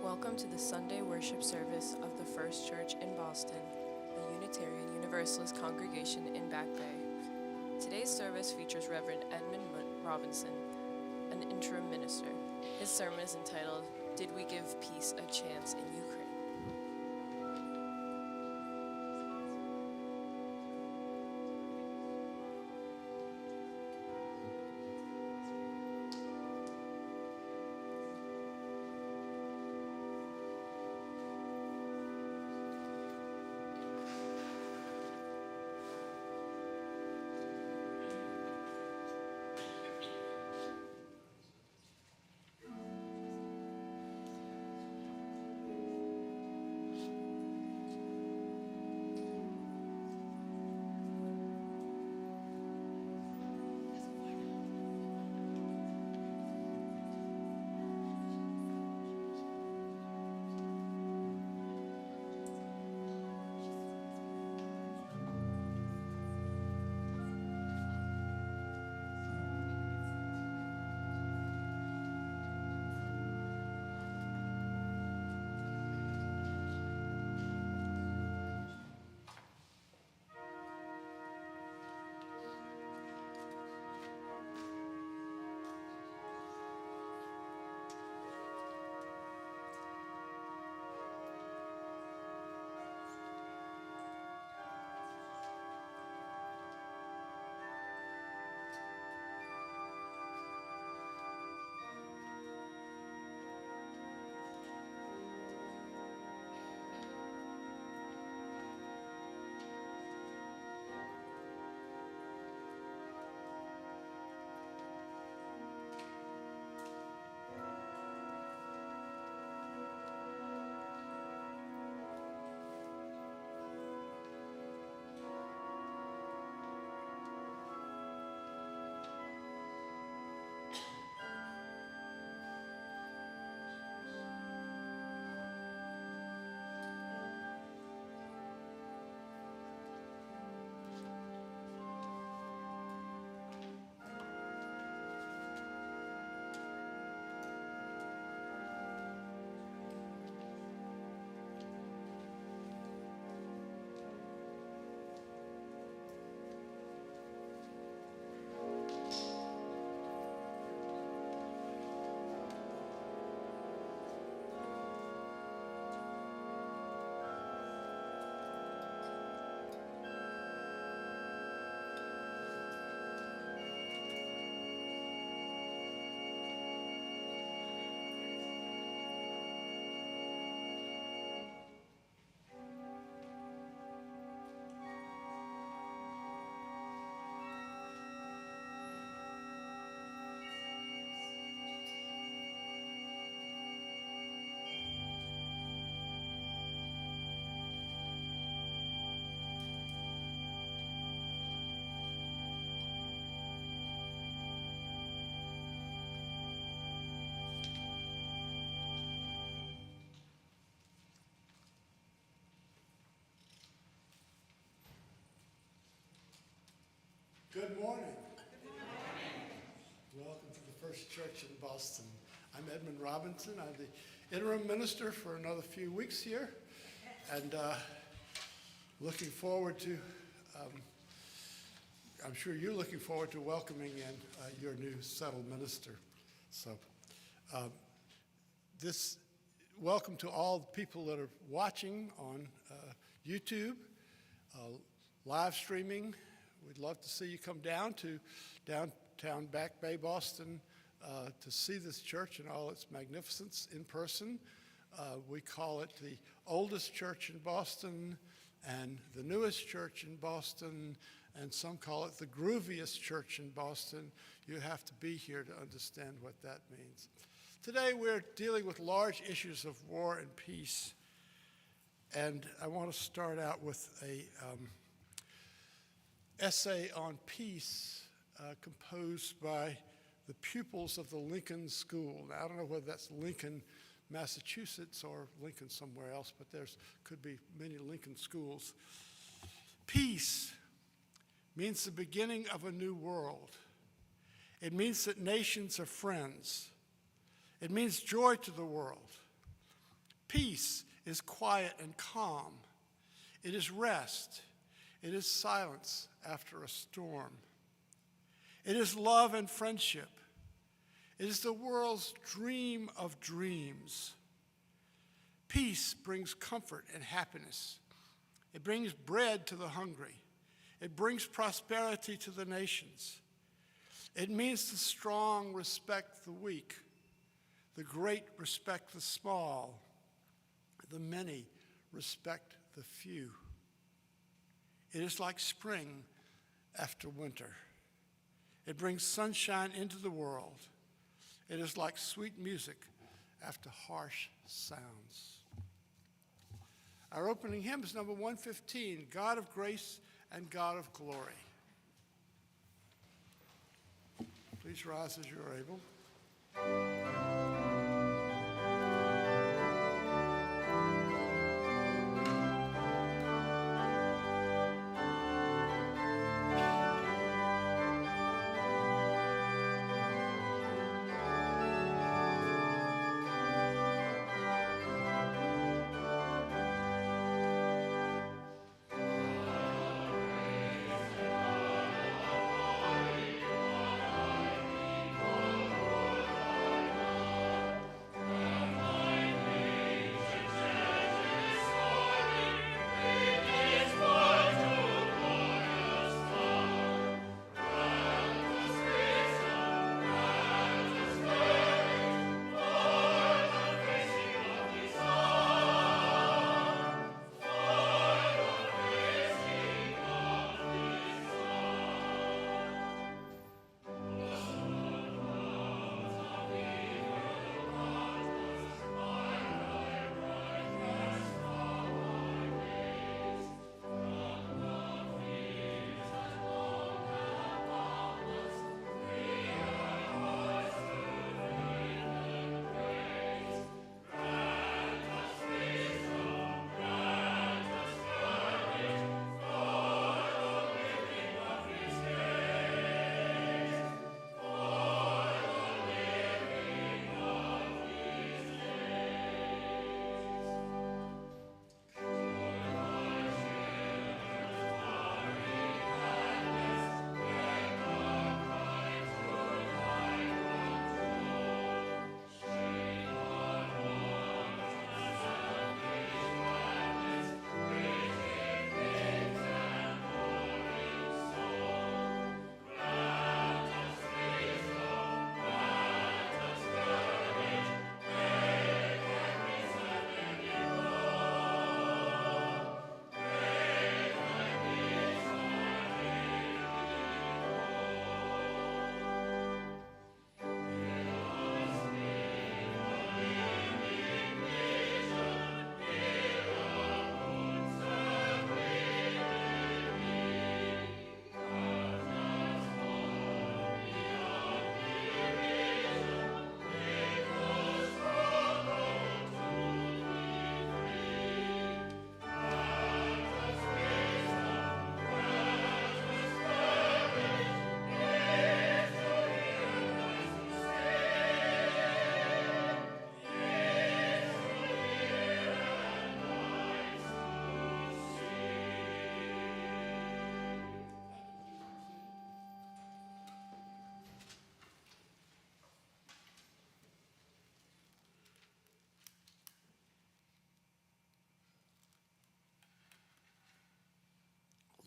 Welcome to the Sunday worship service of the First Church in Boston, a Unitarian Universalist congregation in Back Bay. Today's service features Reverend Edmund Robinson, an interim minister. His sermon is entitled, "Did We Give Peace a Chance in Ukraine?" Good morning. Welcome to the First Church in Boston. I'm Edmund Robinson. I'm the interim minister for another few weeks here, and looking forward to, I'm sure you're looking forward to welcoming in your new settled minister. So welcome to all the people that are watching on YouTube, live streaming. We'd love to see you come down to downtown Back Bay, Boston, to see this church in all its magnificence in person. We call it the oldest church in Boston and the newest church in Boston, and some call it the grooviest church in Boston. You have to be here to understand what that means. Today we're dealing with large issues of war and peace, and I want to start out with a essay on peace composed by the pupils of the Lincoln School. Now, I don't know whether that's Lincoln, Massachusetts, or Lincoln somewhere else, but could be many Lincoln schools. Peace means the beginning of a new world. It means that nations are friends. It means joy to the world. Peace is quiet and calm. It is rest. It is silence after a storm. It is love and friendship. It is the world's dream of dreams. Peace brings comfort and happiness. It brings bread to the hungry. It brings prosperity to the nations. It means the strong respect the weak. The great respect the small. The many respect the few. It is like spring after winter. It brings sunshine into the world. It is like sweet music after harsh sounds. Our opening hymn is number 115, God of Grace and God of Glory. Please rise as you are able.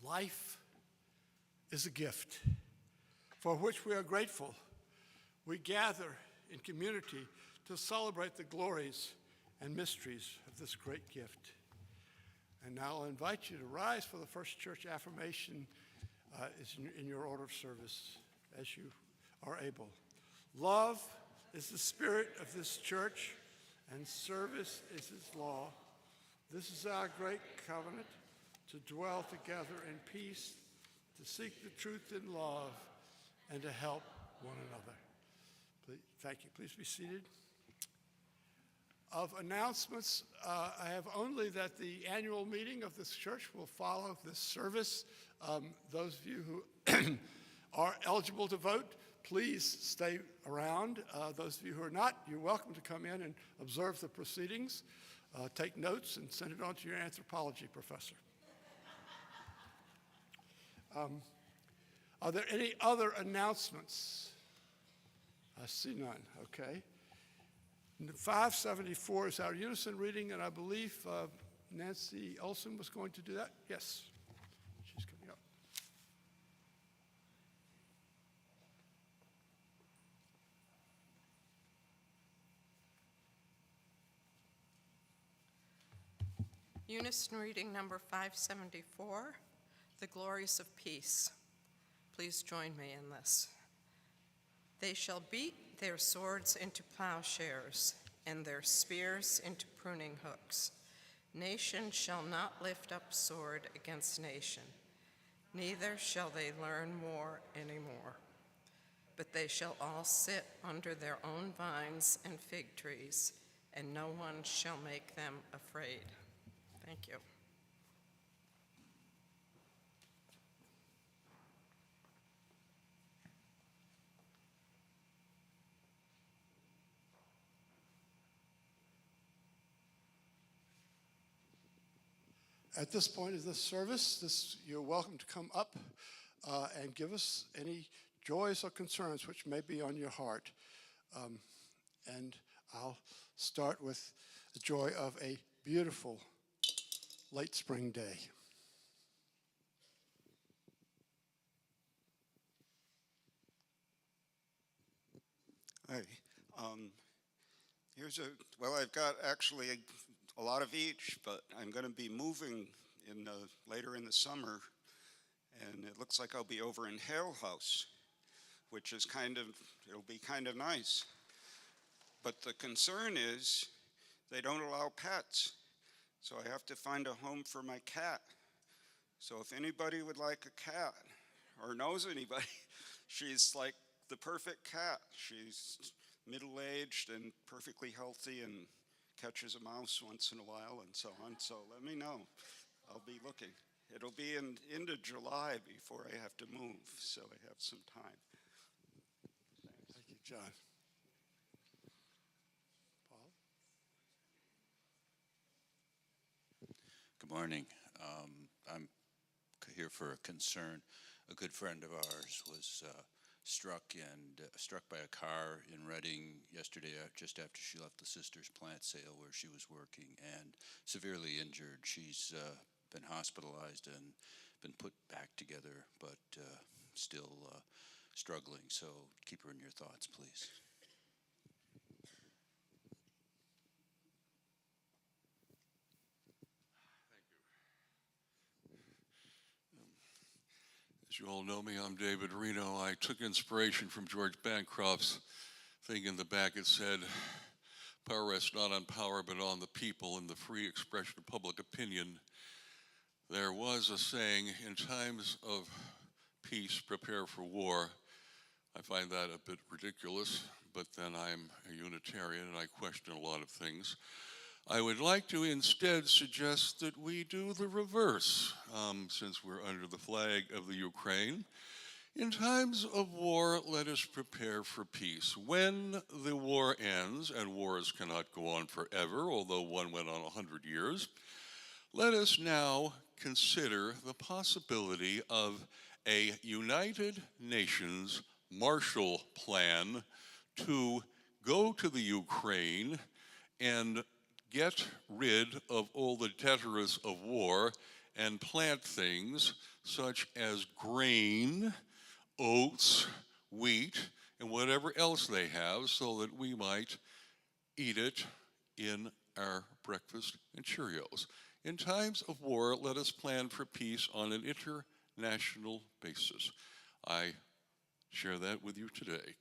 Life is a gift for which we are grateful. We gather in community to celebrate the glories and mysteries of this great gift. And now I'll invite you to rise for the First Church affirmation in your order of service as you are able. Love is the spirit of this church, and service is its law. This is our great covenant, to dwell together in peace, to seek the truth in love, and to help one another. Thank you. Please be seated. Of announcements, I have only that the annual meeting of this church will follow this service. Those of you who are eligible to vote, please stay around. Those of you who are not, you're welcome to come in and observe the proceedings. take notes and send it on to your anthropology professor. Are there any other announcements? I see none, okay. 574 is our unison reading, and I believe Nancy Olson was going to do that. Yes, she's coming up. Unison reading number 574, The Glories of Peace. Please join me in this. They shall beat their swords into plowshares and their spears into pruning hooks. Nation shall not lift up sword against nation, neither shall they learn war anymore. But they shall all sit under their own vines and fig trees, and no one shall make them afraid. Thank you. At this point of this service, you're welcome to come up and give us any joys or concerns which may be on your heart. And I'll start with the joy of a beautiful late spring day. Hi. I've got actually a lot of each, but I'm going to be moving later in the summer, and it looks like I'll be over in Hale House, which is it'll be kind of nice. But the concern is they don't allow pets, so I have to find a home for my cat. So if anybody would like a cat or knows anybody, she's like the perfect cat. She's middle-aged and perfectly healthy and catches a mouse once in a while and so on. So let me know. I'll be looking. It'll be into July before I have to move, so I have some time. Thanks. Thank you, John. Paul? Good morning. I'm here for a concern. A good friend of ours was struck by a car in Reading yesterday, just after she left the Sisters plant sale where she was working, and severely injured. She's been hospitalized and been put back together, but still struggling. So keep her in your thoughts, please. As you all know me, I'm David Reno. I took inspiration from George Bancroft's thing in the back. It said, "Power rests not on power, but on the people and the free expression of public opinion." There was a saying, in times of peace, prepare for war. I find that a bit ridiculous, but then I'm a Unitarian and I question a lot of things. I would like to instead suggest that we do the reverse, since we're under the flag of the Ukraine. In times of war, let us prepare for peace. When the war ends, and wars cannot go on forever, although one went on 100 years, let us now consider the possibility of a United Nations Marshall Plan to go to the Ukraine and get rid of all the detritus of war and plant things such as grain, oats, wheat, and whatever else they have so that we might eat it in our breakfast and Cheerios. In times of war, let us plan for peace on an international basis. I share that with you today.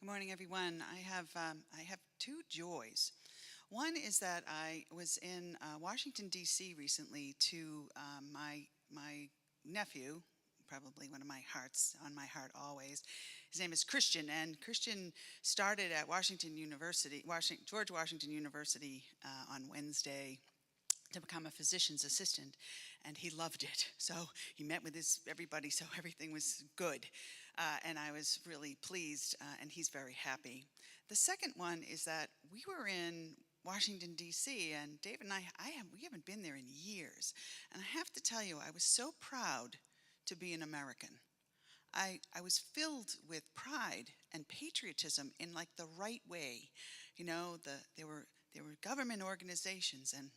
Good morning, everyone. I have two joys. One is that I was in Washington, D.C. recently to my nephew, probably one of my hearts, on my heart always. His name is Christian, and Christian started at George Washington University on Wednesday to become a physician's assistant, and he loved it. So he met with everybody, so everything was good. And I was really pleased, and he's very happy. The second one is that we were in Washington, D.C., and Dave and we haven't been there in years. And I have to tell you, I was so proud to be an American. I was filled with pride and patriotism in like the right way. You know, there were government organizations and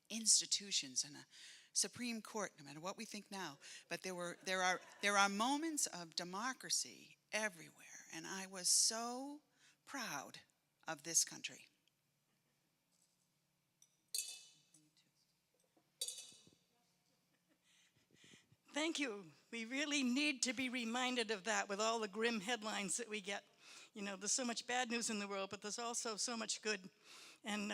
institutions and a Supreme Court, no matter what we think now. But there are moments of democracy everywhere, and I was so proud of this country. Thank you. We really need to be reminded of that with all the grim headlines that we get. You know, there's so much bad news in the world, but there's also so much good. And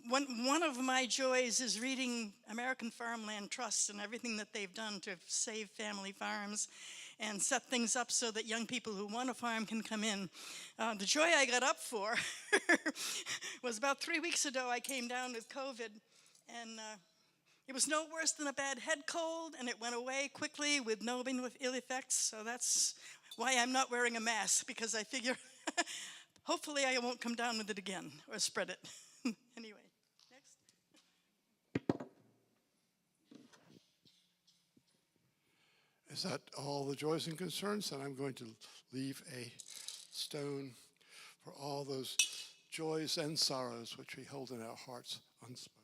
one of my joys is reading American Farmland Trust and everything that they've done to save family farms and set things up so that young people who want to farm can come in. The joy I got up for was about 3 weeks ago. I came down with COVID, and it was no worse than a bad head cold, and it went away quickly with no ill effects. So that's why I'm not wearing a mask, because I figure hopefully I won't come down with it again or spread it. Anyway, next. Is that all the joys and concerns? Then I'm going to leave a stone for all those joys and sorrows which we hold in our hearts unspoken.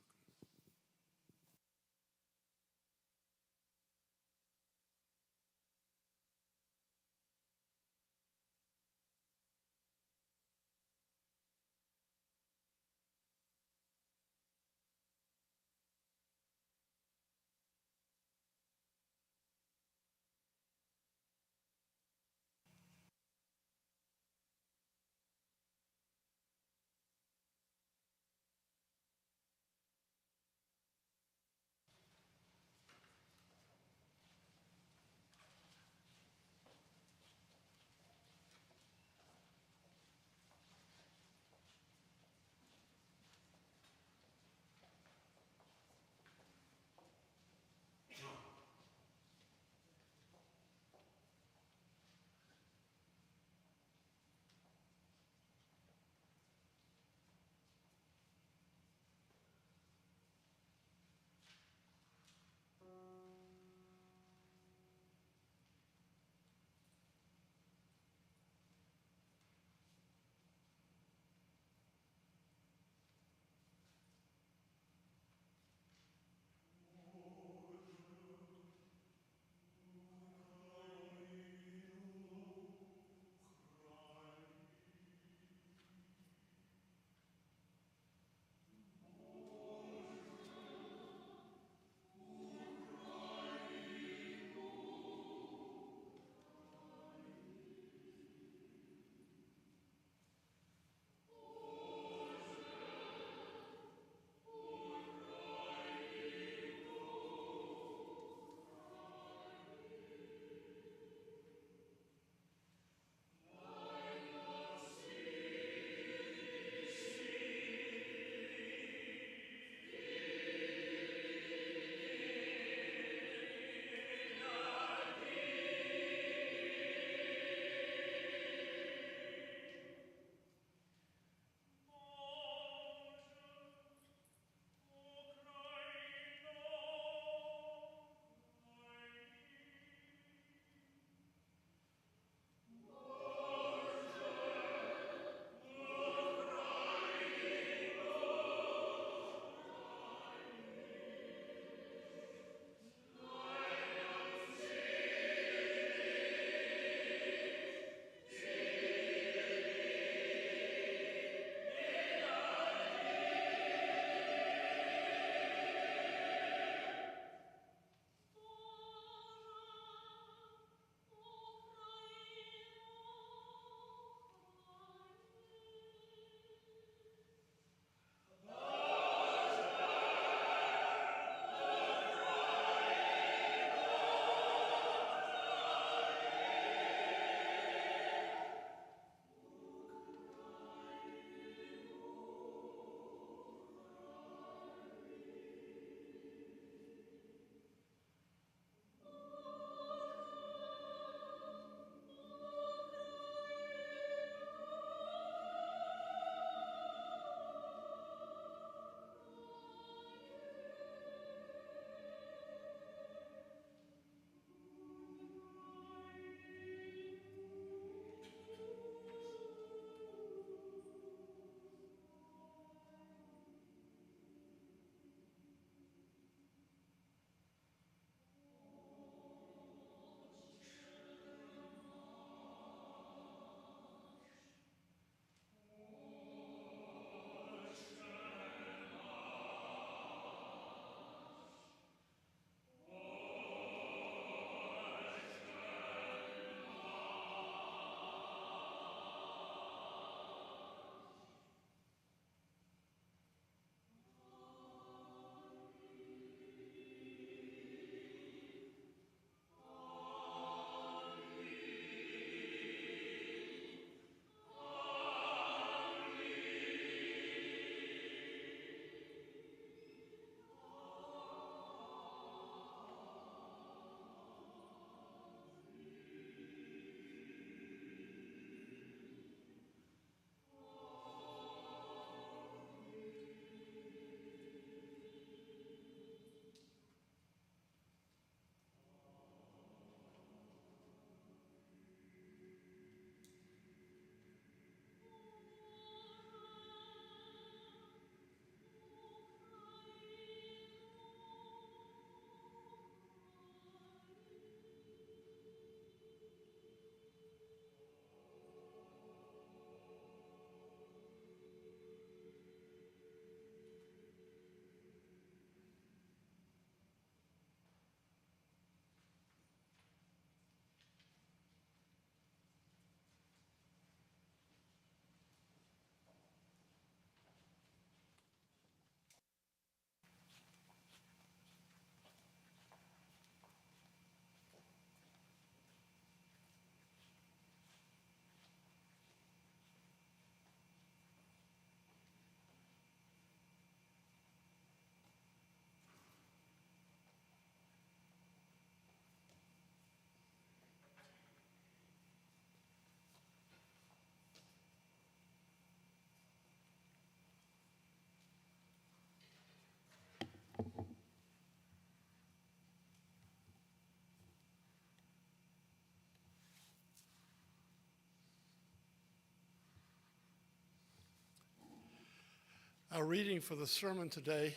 Our reading for the sermon today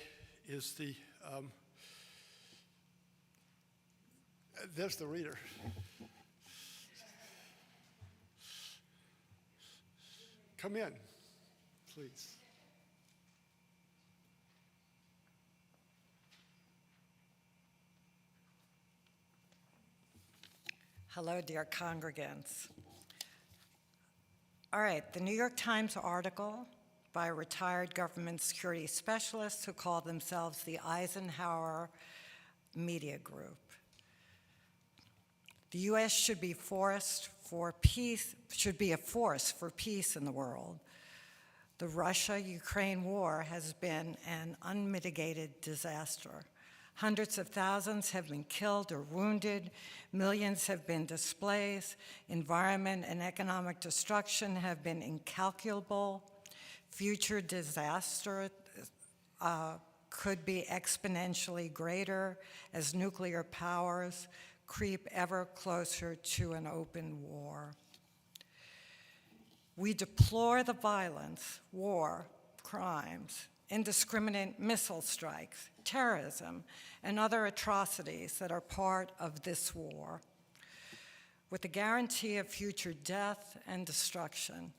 is there's the reader. Come in, please. Hello, dear congregants. All right, the New York Times article by a retired government security specialists who call themselves the Eisenhower Media Group. The U.S. should be a force for peace in the world. The Russia-Ukraine war has been an unmitigated disaster. Hundreds of thousands have been killed or wounded. Millions have been displaced. Environment and economic destruction have been incalculable. Future disaster could be exponentially greater as nuclear powers creep ever closer to an open war. We deplore the violence, war, crimes, indiscriminate missile strikes, terrorism, and other atrocities that are part of this war, with the guarantee of future death and destruction.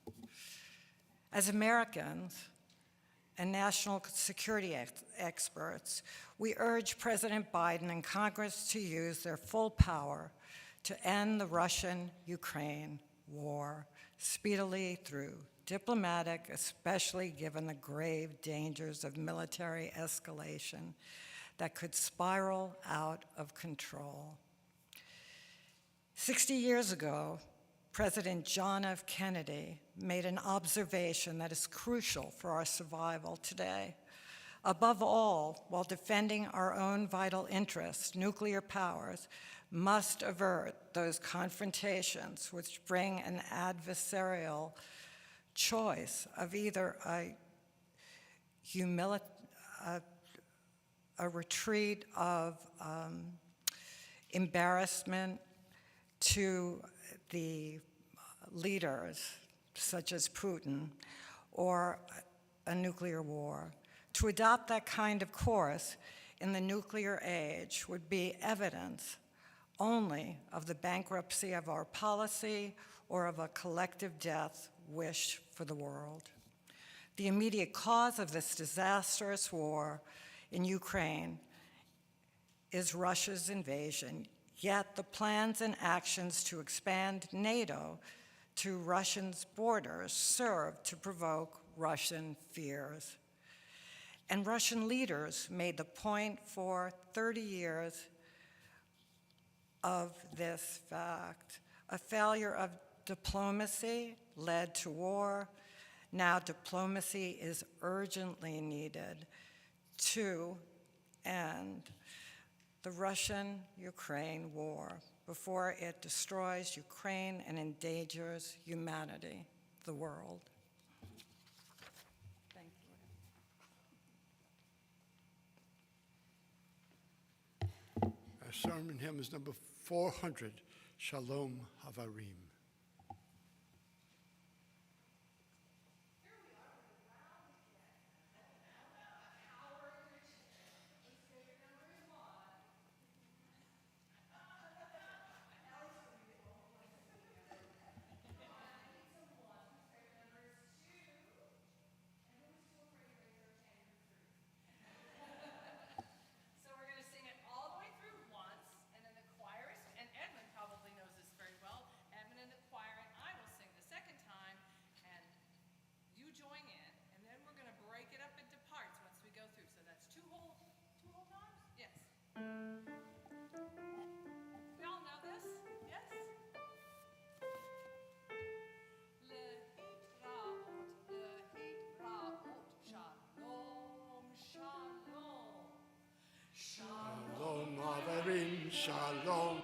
As Americans and national security experts, we urge President Biden and Congress to use their full power to end the Russian-Ukraine war speedily through diplomatic, especially given the grave dangers of military escalation that could spiral out of control. 60 years ago, President John F. Kennedy made an observation that is crucial for our survival today. Above all, while defending our own vital interests, nuclear powers must avert those confrontations which bring an adversarial choice of either a retreat of embarrassment to the leaders, such as Putin, or a nuclear war. To adopt that kind of course in the nuclear age would be evidence only of the bankruptcy of our policy or of a collective death wish for the world. The immediate cause of this disastrous war in Ukraine is Russia's invasion, yet the plans and actions to expand NATO to Russia's borders serve to provoke Russian fears. And Russian leaders made the point for 30 years of this fact. A failure of diplomacy led to war. Now diplomacy is urgently needed to end the Russian-Ukraine war before it destroys Ukraine and endangers humanity, the world. Thank you. Our sermon hymn is number 400, Shalom Havarim. So we're going to sing it all the way through once, and then the chorist, and Edmund probably knows this very well. Edmund and the choir and I will sing the second time, and you join in, and then we're going to break it up into parts once we go through. So that's two whole times? Yes. We all know this? Yes? Shalom, shalom. Shalom Havarim, Shalom.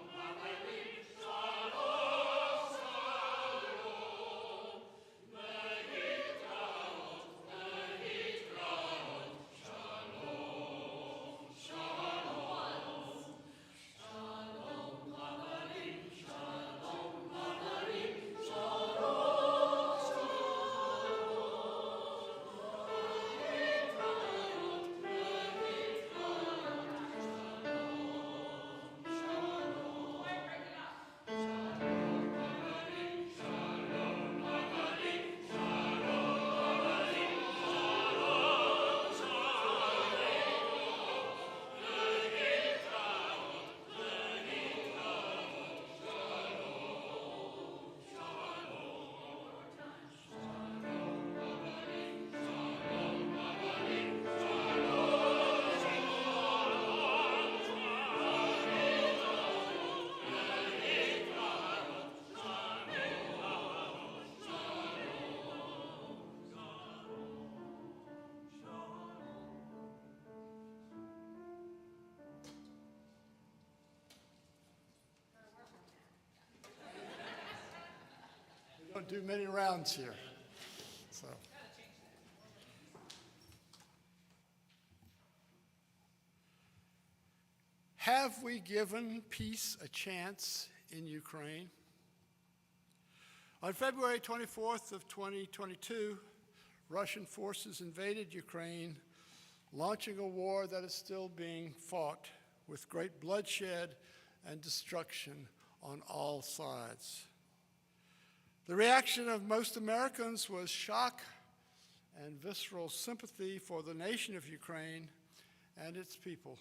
do many rounds here. So. Have we given peace a chance in Ukraine? On February 24th of 2022, Russian forces invaded Ukraine, launching a war that is still being fought with great bloodshed and destruction on all sides. The reaction of most Americans was shock and visceral sympathy for the nation of Ukraine and its people.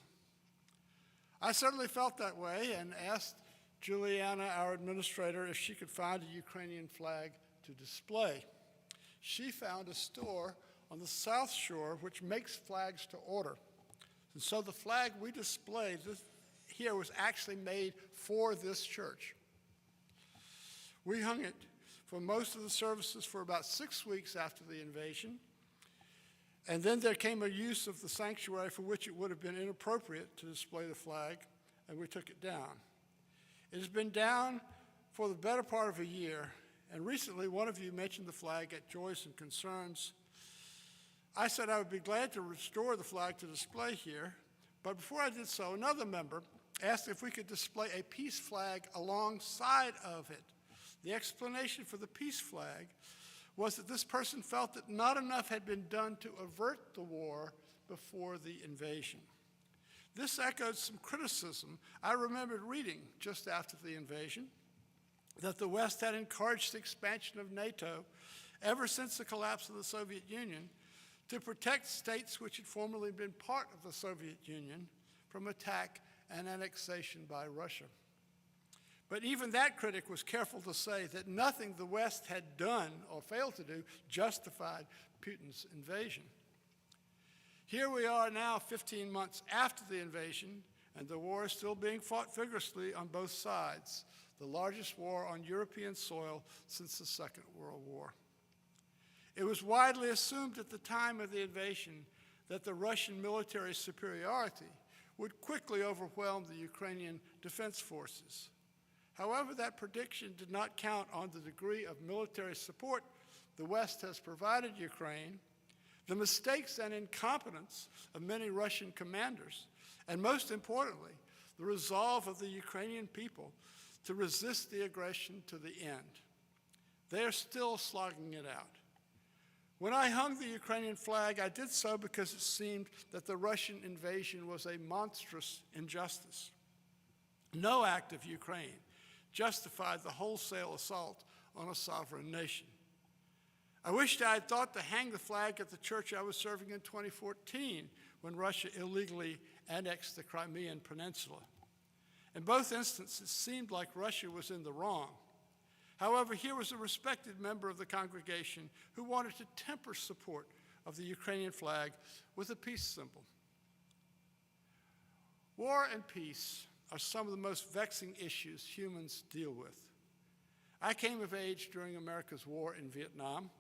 I certainly felt that way and asked Juliana, our administrator, if she could find a Ukrainian flag to display. She found a store on the South Shore which makes flags to order. And so the flag we displayed here was actually made for this church. We hung it for most of the services for about 6 weeks after the invasion. And then there came a use of the sanctuary for which it would have been inappropriate to display the flag, and we took it down. It has been down for the better part of a year, and recently one of you mentioned the flag at Joys and Concerns. I said I would be glad to restore the flag to display here, but before I did so, another member asked if we could display a peace flag alongside of it. The explanation for the peace flag was that this person felt that not enough had been done to avert the war before the invasion. This echoed some criticism I remembered reading just after the invasion, that the West had encouraged the expansion of NATO ever since the collapse of the Soviet Union to protect states which had formerly been part of the Soviet Union from attack and annexation by Russia. But even that critic was careful to say that nothing the West had done or failed to do justified Putin's invasion. Here we are now 15 months after the invasion, and the war is still being fought vigorously on both sides, the largest war on European soil since the Second World War. It was widely assumed at the time of the invasion that the Russian military superiority would quickly overwhelm the Ukrainian defense forces. However, that prediction did not count on the degree of military support the West has provided Ukraine, the mistakes and incompetence of many Russian commanders, and most importantly, the resolve of the Ukrainian people to resist the aggression to the end. They are still slogging it out. When I hung the Ukrainian flag, I did so because it seemed that the Russian invasion was a monstrous injustice. No act of Ukraine justified the wholesale assault on a sovereign nation. I wished I had thought to hang the flag at the church I was serving in 2014 when Russia illegally annexed the Crimean Peninsula. In both instances, it seemed like Russia was in the wrong. However, here was a respected member of the congregation who wanted to temper support of the Ukrainian flag with a peace symbol. War and peace are some of the most vexing issues humans deal with. I came of age during America's war in Vietnam.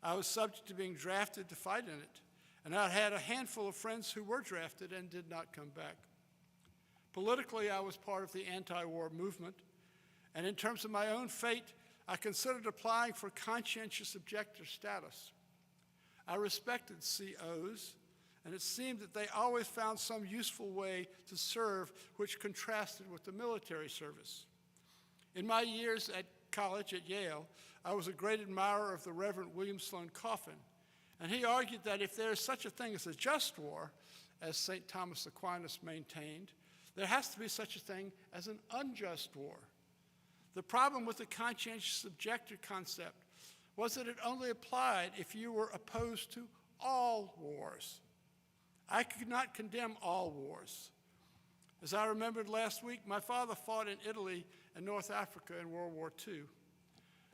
I was subject to being drafted to fight in it, and I had a handful of friends who were drafted and did not come back. Politically, I was part of the anti-war movement, and in terms of my own fate, I considered applying for conscientious objector status. I respected COs, and it seemed that they always found some useful way to serve which contrasted with the military service. In my years at college at Yale, I was a great admirer of the Reverend William Sloane Coffin, and he argued that if there is such a thing as a just war, as St. Thomas Aquinas maintained, there has to be such a thing as an unjust war. The problem with the conscientious objector concept was that it only applied if you were opposed to all wars. I could not condemn all wars. As I remembered last week, my father fought in Italy and North Africa in World War II.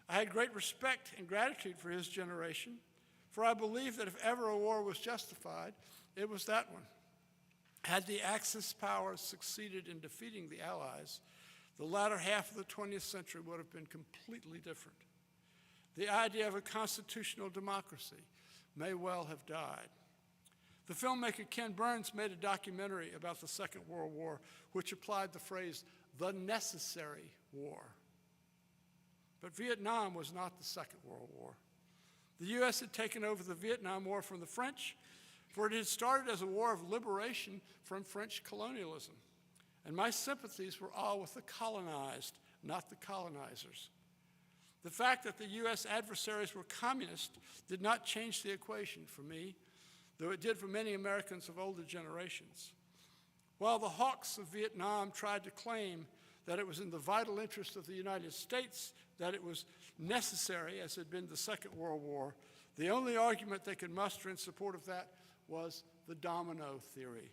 I had great respect and gratitude for his generation, for I believe that if ever a war was justified, it was that one. Had the Axis powers succeeded in defeating the Allies, the latter half of the 20th century would have been completely different. The idea of a constitutional democracy may well have died. The filmmaker Ken Burns made a documentary about the Second World War, which applied the phrase, the necessary war. But Vietnam was not the Second World War. The U.S. had taken over the Vietnam War from the French, for it had started as a war of liberation from French colonialism. And my sympathies were all with the colonized, not the colonizers. The fact that the U.S. adversaries were communist did not change the equation for me, though it did for many Americans of older generations. While the hawks of Vietnam tried to claim that it was in the vital interest of the United States that it was necessary, as had been the Second World War, the only argument they could muster in support of that was the domino theory.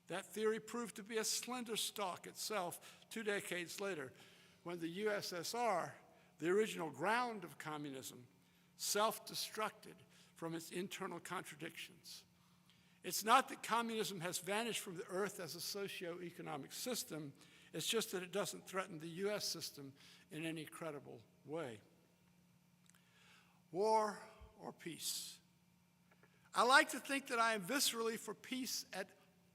That theory proved to be a slender stalk itself 2 decades later, when the USSR, the original ground of communism, self-destructed from its internal contradictions. It's not that communism has vanished from the earth as a socio-economic system, it's just that it doesn't threaten the U.S. system in any credible way. War or peace? I like to think that I am viscerally for peace at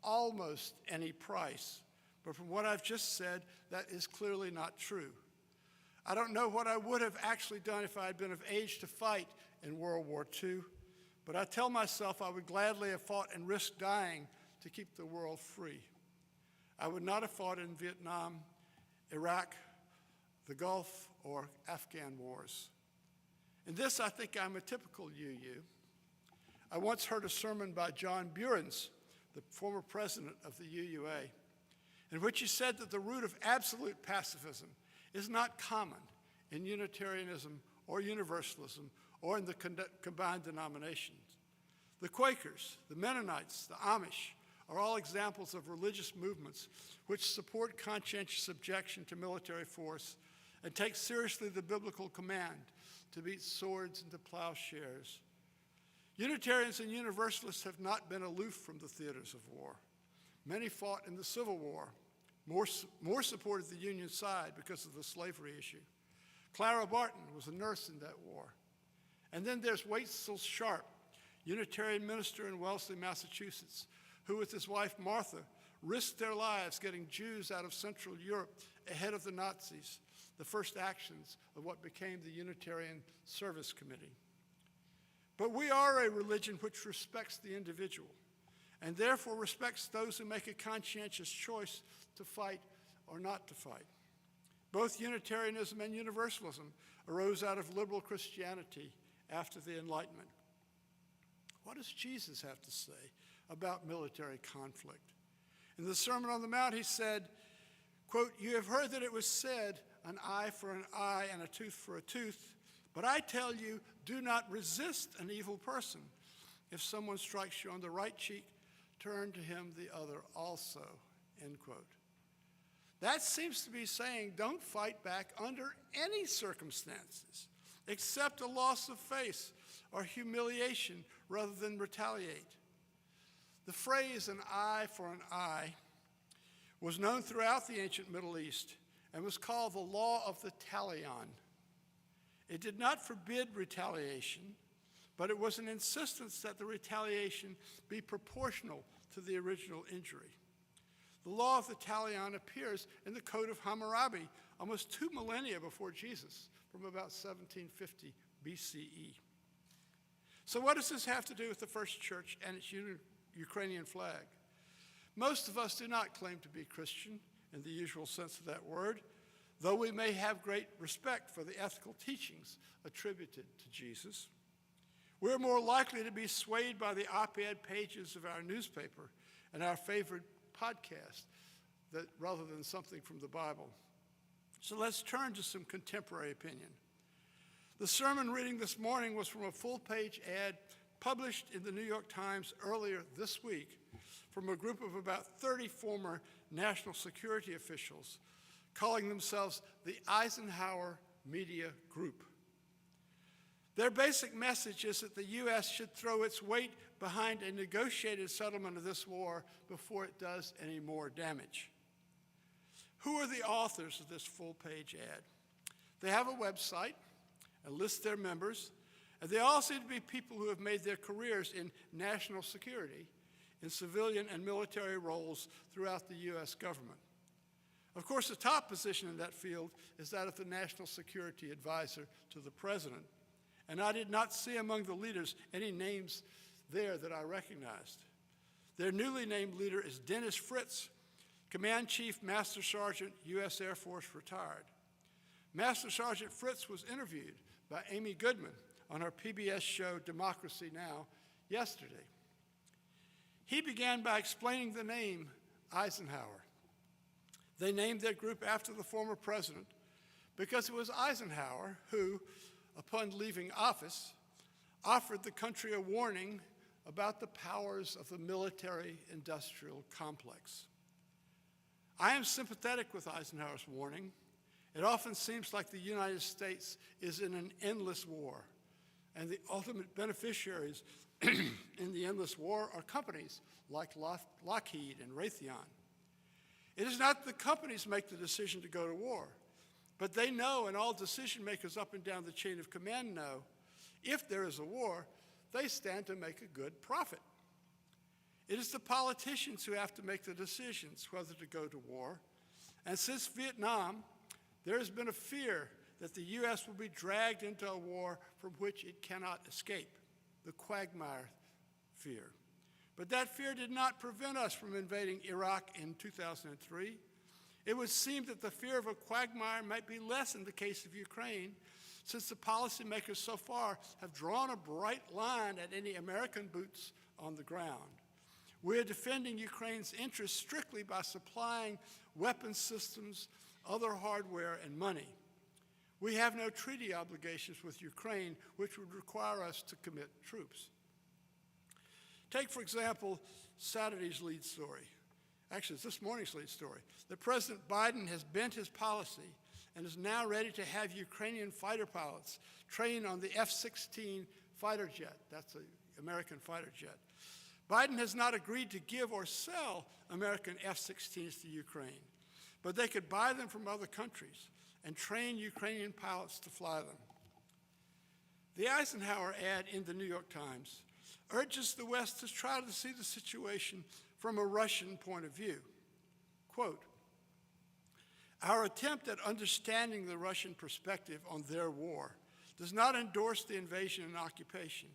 almost any price, but from what I've just said, that is clearly not true. I don't know what I would have actually done if I had been of age to fight in World War II, but I tell myself I would gladly have fought and risked dying to keep the world free. I would not have fought in Vietnam, Iraq, the Gulf, or Afghan wars. In this, I think I'm a typical UU. I once heard a sermon by John Burens, the former president of the UUA, in which he said that the root of absolute pacifism is not common in Unitarianism or Universalism or in the combined denominations. The Quakers, the Mennonites, the Amish are all examples of religious movements which support conscientious objection to military force and take seriously the biblical command to beat swords into plowshares. Unitarians and Universalists have not been aloof from the theaters of war. Many fought in the Civil War. More supported the Union side because of the slavery issue. Clara Barton was a nurse in that war. And then there's Waitzel Sharp, Unitarian minister in Wellesley, Massachusetts, who with his wife Martha risked their lives getting Jews out of Central Europe ahead of the Nazis, the first actions of what became the Unitarian Service Committee. But we are a religion which respects the individual and therefore respects those who make a conscientious choice to fight or not to fight. Both Unitarianism and Universalism arose out of liberal Christianity after the Enlightenment. What does Jesus have to say about military conflict? In the Sermon on the Mount, he said, quote, "You have heard that it was said, an eye for an eye and a tooth for a tooth, but I tell you, do not resist an evil person. If someone strikes you on the right cheek, turn to him the other also," end quote. That seems to be saying don't fight back under any circumstances, except a loss of face or humiliation rather than retaliate. The phrase an eye for an eye was known throughout the ancient Middle East and was called the law of the talion. It did not forbid retaliation, but it was an insistence that the retaliation be proportional to the original injury. The law of the talion appears in the Code of Hammurabi almost 2 millennia before Jesus, from about 1750 BCE. So what does this have to do with the First Church and its Ukrainian flag? Most of us do not claim to be Christian in the usual sense of that word, though we may have great respect for the ethical teachings attributed to Jesus. We're more likely to be swayed by the op-ed pages of our newspaper and our favorite podcast rather than something from the Bible. So let's turn to some contemporary opinion. The sermon reading this morning was from a full-page ad published in the New York Times earlier this week from a group of about 30 former national security officials calling themselves the Eisenhower Media Group. Their basic message is that the U.S. should throw its weight behind a negotiated settlement of this war before it does any more damage. Who are the authors of this full-page ad? They have a website and list their members, and they all seem to be people who have made their careers in national security, in civilian and military roles throughout the U.S. government. Of course, the top position in that field is that of the National Security Advisor to the President, and I did not see among the leaders any names there that I recognized. Their newly named leader is Dennis Fritz, Command Chief Master Sergeant, U.S. Air Force, retired. Master Sergeant Fritz was interviewed by Amy Goodman on her PBS show Democracy Now! Yesterday. He began by explaining the name Eisenhower. They named their group after the former president because it was Eisenhower who, upon leaving office, offered the country a warning about the powers of the military-industrial complex. I am sympathetic with Eisenhower's warning. It often seems like the United States is in an endless war, and the ultimate beneficiaries in the endless war are companies like Lockheed and Raytheon. It is not the companies make the decision to go to war, but they know, and all decision makers up and down the chain of command know, if there is a war, they stand to make a good profit. It is the politicians who have to make the decisions whether to go to war, and since Vietnam, there has been a fear that the U.S. will be dragged into a war from which it cannot escape, the quagmire fear. But that fear did not prevent us from invading Iraq in 2003. It would seem that the fear of a quagmire might be less in the case of Ukraine, since the policymakers so far have drawn a bright line at any American boots on the ground. We are defending Ukraine's interests strictly by supplying weapons systems, other hardware, and money. We have no treaty obligations with Ukraine, which would require us to commit troops. Take, for example, Saturday's lead story. Actually, it's this morning's lead story. That President Biden has bent his policy and is now ready to have Ukrainian fighter pilots train on the F-16 fighter jet. That's an American fighter jet. Biden has not agreed to give or sell American F-16s to Ukraine, but they could buy them from other countries and train Ukrainian pilots to fly them. The Eisenhower ad in the New York Times urges the West to try to see the situation from a Russian point of view. Quote, "Our attempt at understanding the Russian perspective on their war does not endorse the invasion and occupation,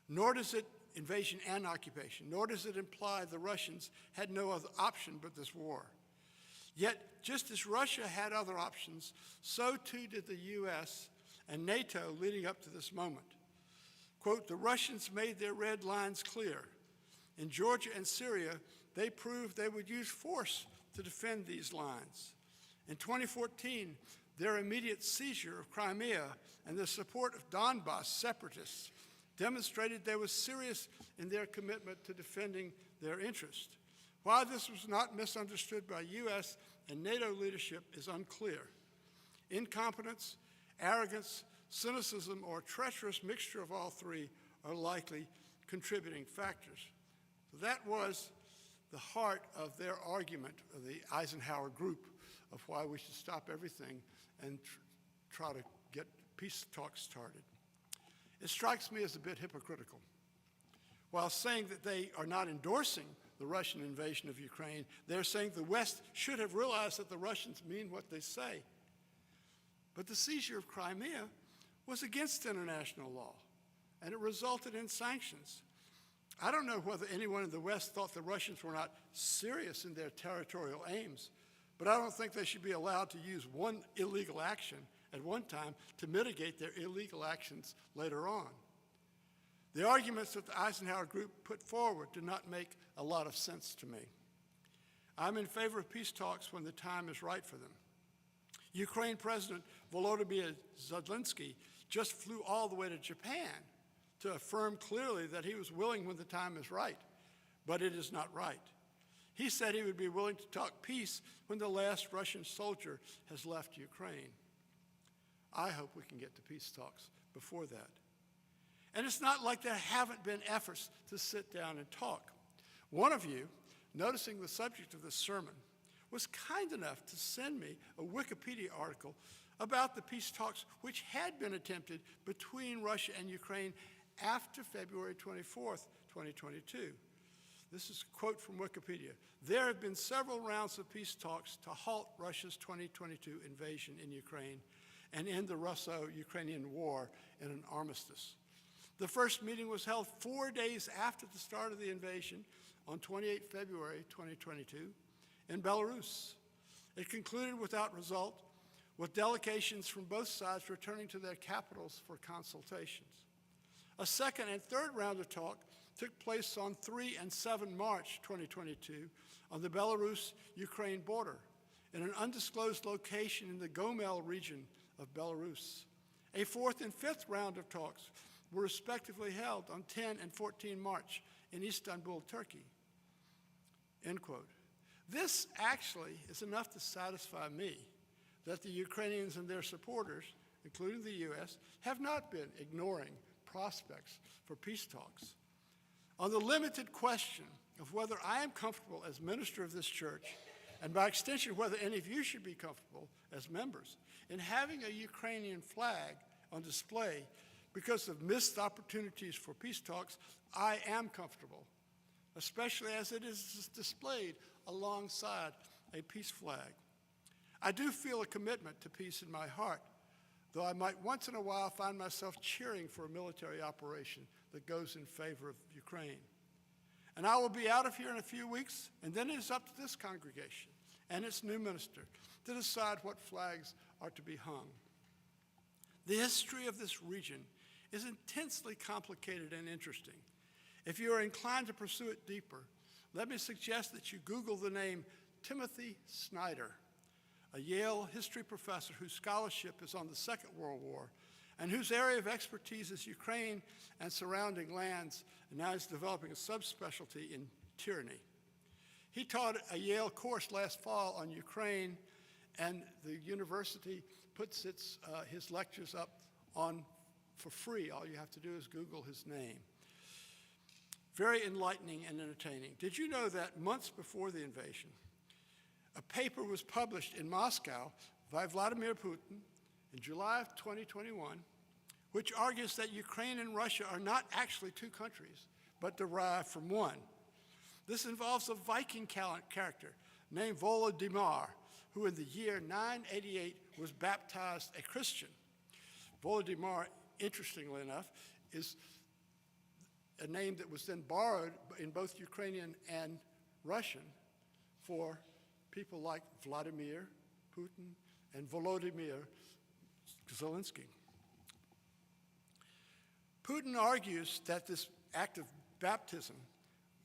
nor does it imply the Russians had no other option but this war. Yet, just as Russia had other options, so too did the U.S. and NATO leading up to this moment. Quote, the Russians made their red lines clear. In Georgia and Syria, they proved they would use force to defend these lines. In 2014, their immediate seizure of Crimea and the support of Donbass separatists demonstrated they were serious in their commitment to defending their interest. Why this was not misunderstood by U.S. and NATO leadership is unclear. Incompetence, arrogance, cynicism, or treacherous mixture of all three are likely contributing factors." So that was the heart of their argument of the Eisenhower group of why we should stop everything and try to get peace talks started. It strikes me as a bit hypocritical. While saying that they are not endorsing the Russian invasion of Ukraine, they're saying the West should have realized that the Russians mean what they say. But the seizure of Crimea was against international law, and it resulted in sanctions. I don't know whether anyone in the West thought the Russians were not serious in their territorial aims, but I don't think they should be allowed to use one illegal action at one time to mitigate their illegal actions later on. The arguments that the Eisenhower group put forward do not make a lot of sense to me. I'm in favor of peace talks when the time is right for them. Ukraine President Volodymyr Zelensky just flew all the way to Japan to affirm clearly that he was willing when the time is right, but it is not right. He said he would be willing to talk peace when the last Russian soldier has left Ukraine. I hope we can get to peace talks before that. And it's not like there haven't been efforts to sit down and talk. One of you, noticing the subject of this sermon, was kind enough to send me a Wikipedia article about the peace talks which had been attempted between Russia and Ukraine after February 24th, 2022. This is a quote from Wikipedia. There have been several rounds of peace talks to halt Russia's 2022 invasion in Ukraine and end the Russo-Ukrainian war in an armistice. The first meeting was held 4 days after the start of the invasion on 28 February 2022 in Belarus. It concluded without result, with delegations from both sides returning to their capitals for consultations. A second and third round of talk took place on 3 and 7 March 2022 on the Belarus-Ukraine border in an undisclosed location in the Gomel region of Belarus. A fourth and fifth round of talks were respectively held on 10 and 14 March in Istanbul, Turkey. End quote. This actually is enough to satisfy me that the Ukrainians and their supporters, including the U.S., have not been ignoring prospects for peace talks. On the limited question of whether I am comfortable as minister of this church, and by extension whether any of you should be comfortable as members, in having a Ukrainian flag on display because of missed opportunities for peace talks, I am comfortable, especially as it is displayed alongside a peace flag. I do feel a commitment to peace in my heart, though I might once in a while find myself cheering for a military operation that goes in favor of Ukraine. And I will be out of here in a few weeks, and then it is up to this congregation and its new minister to decide what flags are to be hung. The history of this region is intensely complicated and interesting. If you are inclined to pursue it deeper, let me suggest that you Google the name Timothy Snyder, a Yale history professor whose scholarship is on the Second World War and whose area of expertise is Ukraine and surrounding lands, and now he's developing a subspecialty in tyranny. He taught a Yale course last fall on Ukraine, and the university puts his lectures up for free. All you have to do is Google his name. Very enlightening and entertaining. Did you know that months before the invasion, a paper was published in Moscow by Vladimir Putin in July of 2021, which argues that Ukraine and Russia are not actually two countries, but derived from one. This involves a Viking character named Volodymyr, who in the year 988 was baptized a Christian. Volodymyr, interestingly enough, is a name that was then borrowed in both Ukrainian and Russian for people like Vladimir Putin and Volodymyr Zelensky. Putin argues that this act of baptism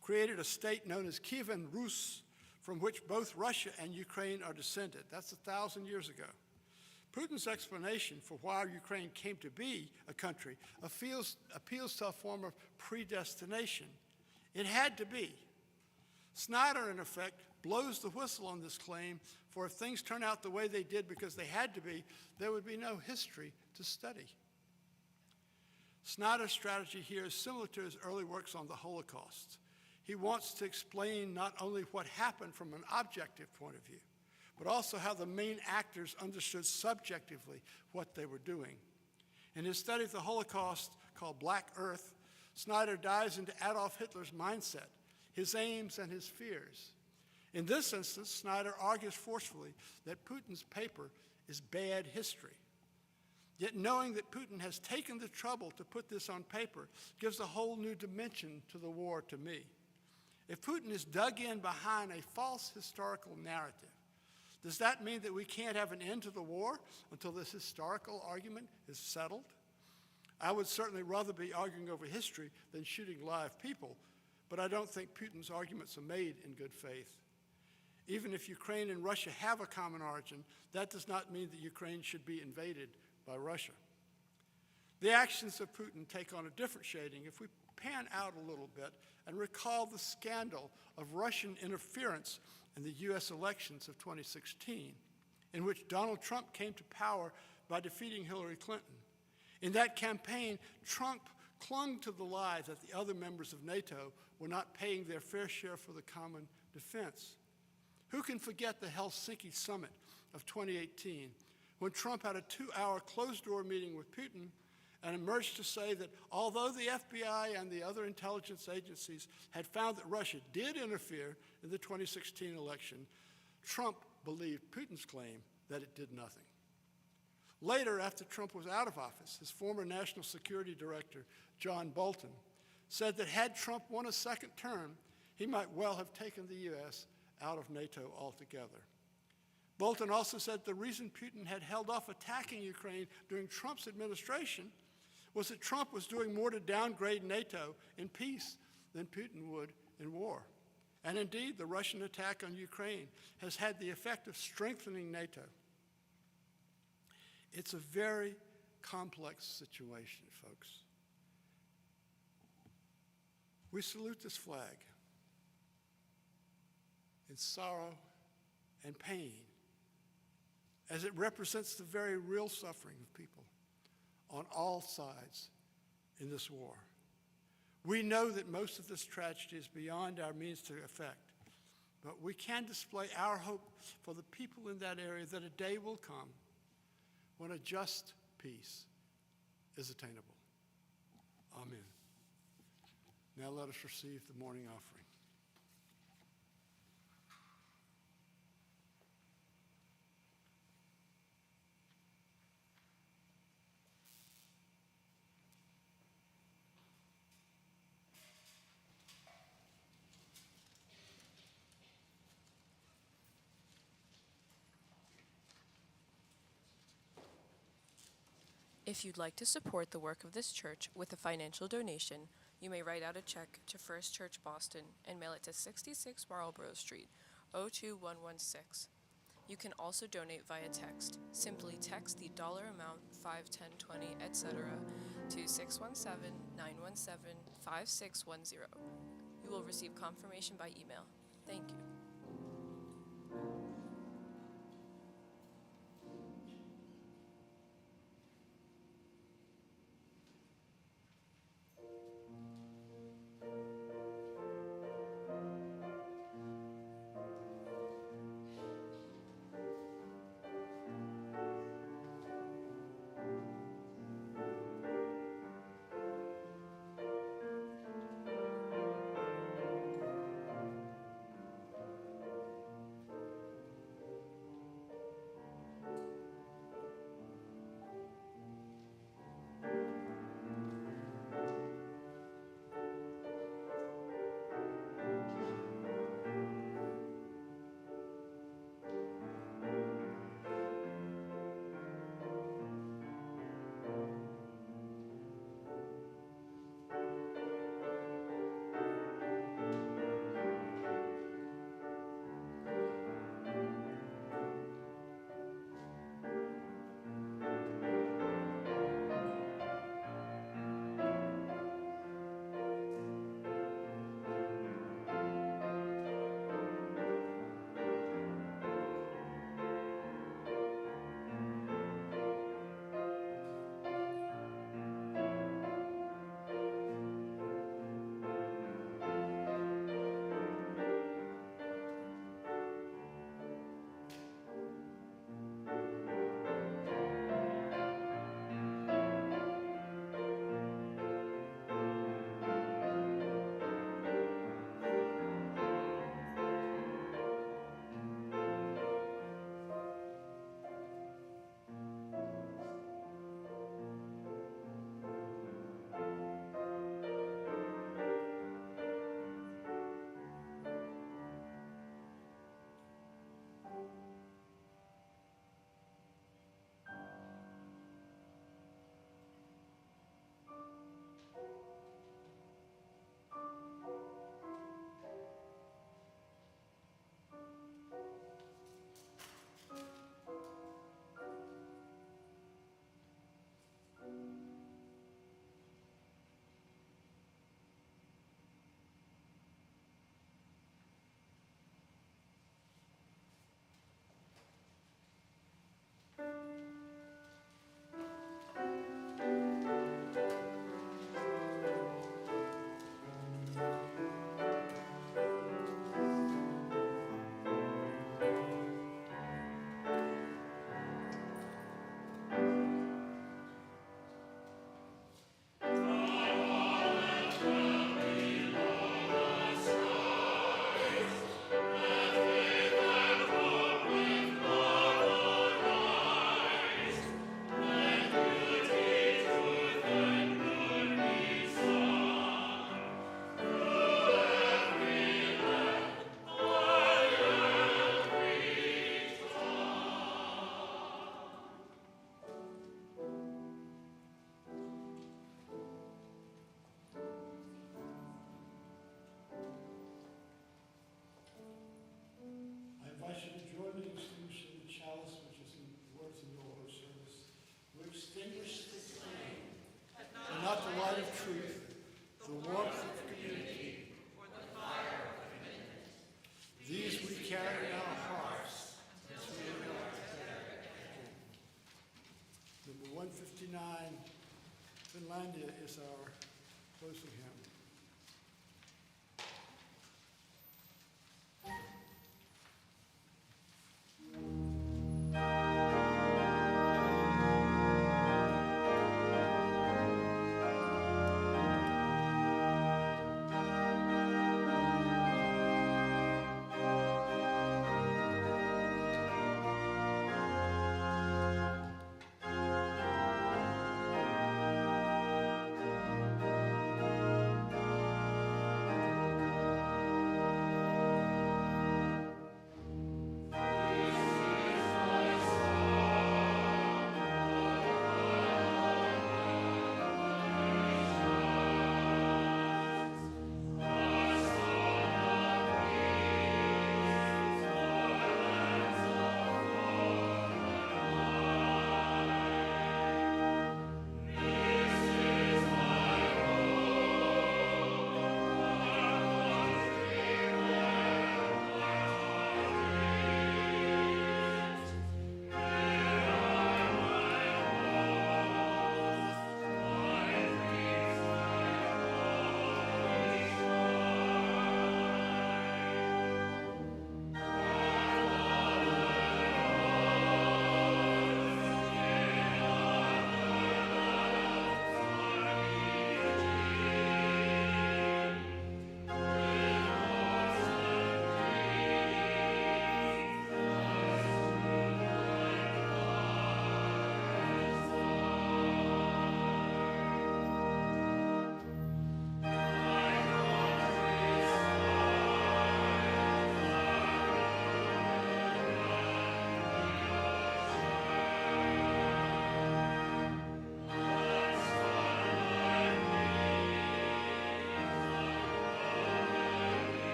created a state known as Kievan Rus, from which both Russia and Ukraine are descended. That's 1,000 years ago. Putin's explanation for why Ukraine came to be a country appeals to a form of predestination. It had to be. Snyder, in effect, blows the whistle on this claim, for if things turn out the way they did because they had to be, there would be no history to study. Snyder's strategy here is similar to his early works on the Holocaust. He wants to explain not only what happened from an objective point of view, but also how the main actors understood subjectively what they were doing. In his study of the Holocaust, called Black Earth, Snyder dives into Adolf Hitler's mindset, his aims, and his fears. In this instance, Snyder argues forcefully that Putin's paper is bad history. Yet knowing that Putin has taken the trouble to put this on paper gives a whole new dimension to the war to me. If Putin is dug in behind a false historical narrative, does that mean that we can't have an end to the war until this historical argument is settled? I would certainly rather be arguing over history than shooting live people, but I don't think Putin's arguments are made in good faith. Even if Ukraine and Russia have a common origin, that does not mean that Ukraine should be invaded by Russia. The actions of Putin take on a different shading if we pan out a little bit and recall the scandal of Russian interference in the U.S. elections of 2016, in which Donald Trump came to power by defeating Hillary Clinton. In that campaign, Trump clung to the lie that the other members of NATO were not paying their fair share for the common defense. Who can forget the Helsinki summit of 2018, when Trump had a 2-hour closed-door meeting with Putin and emerged to say that although the FBI and the other intelligence agencies had found that Russia did interfere in the 2016 election, Trump believed Putin's claim that it did nothing. Later, after Trump was out of office, his former National Security Director, John Bolton, said that had Trump won a second term, he might well have taken the U.S. out of NATO altogether. Bolton also said the reason Putin had held off attacking Ukraine during Trump's administration was that Trump was doing more to downgrade NATO in peace than Putin would in war. And indeed, the Russian attack on Ukraine has had the effect of strengthening NATO. It's a very complex situation, folks. We salute this flag in sorrow and pain, as it represents the very real suffering of people on all sides in this war. We know that most of this tragedy is beyond our means to effect, but we can display our hope for the people in that area that a day will come when a just peace is attainable. Amen. Now let us receive the morning offering. If you'd like to support the work of this church with a financial donation, you may write out a check to First Church Boston and mail it to 66 Marlborough Street, 02116. You can also donate via text. Simply text the dollar amount, 5, 10, 20, etc. to 617-917-5610. You will receive confirmation by email. Thank you. 9 is our closing hymn.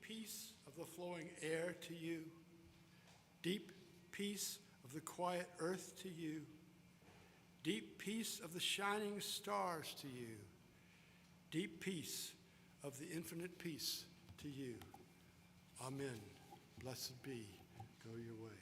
Peace of the flowing air to you, deep peace of the quiet earth to you, deep peace of the shining stars to you, deep peace of the infinite peace to you. Amen. Blessed be. Go your way.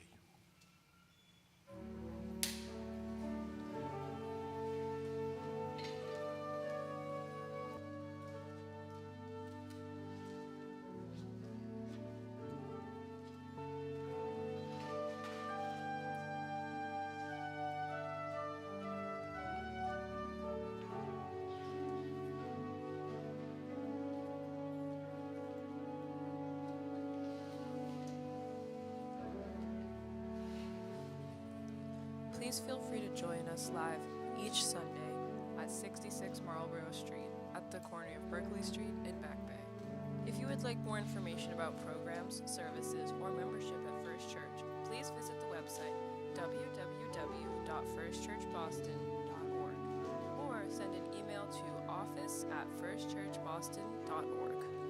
Please feel free to join us live each Sunday at 66 Marlborough Street at the corner of Berkeley Street in Back Bay. If you would like more information about programs, services, or membership at First Church, please visit the website www.firstchurchboston.org or send an email to office@firstchurchboston.org.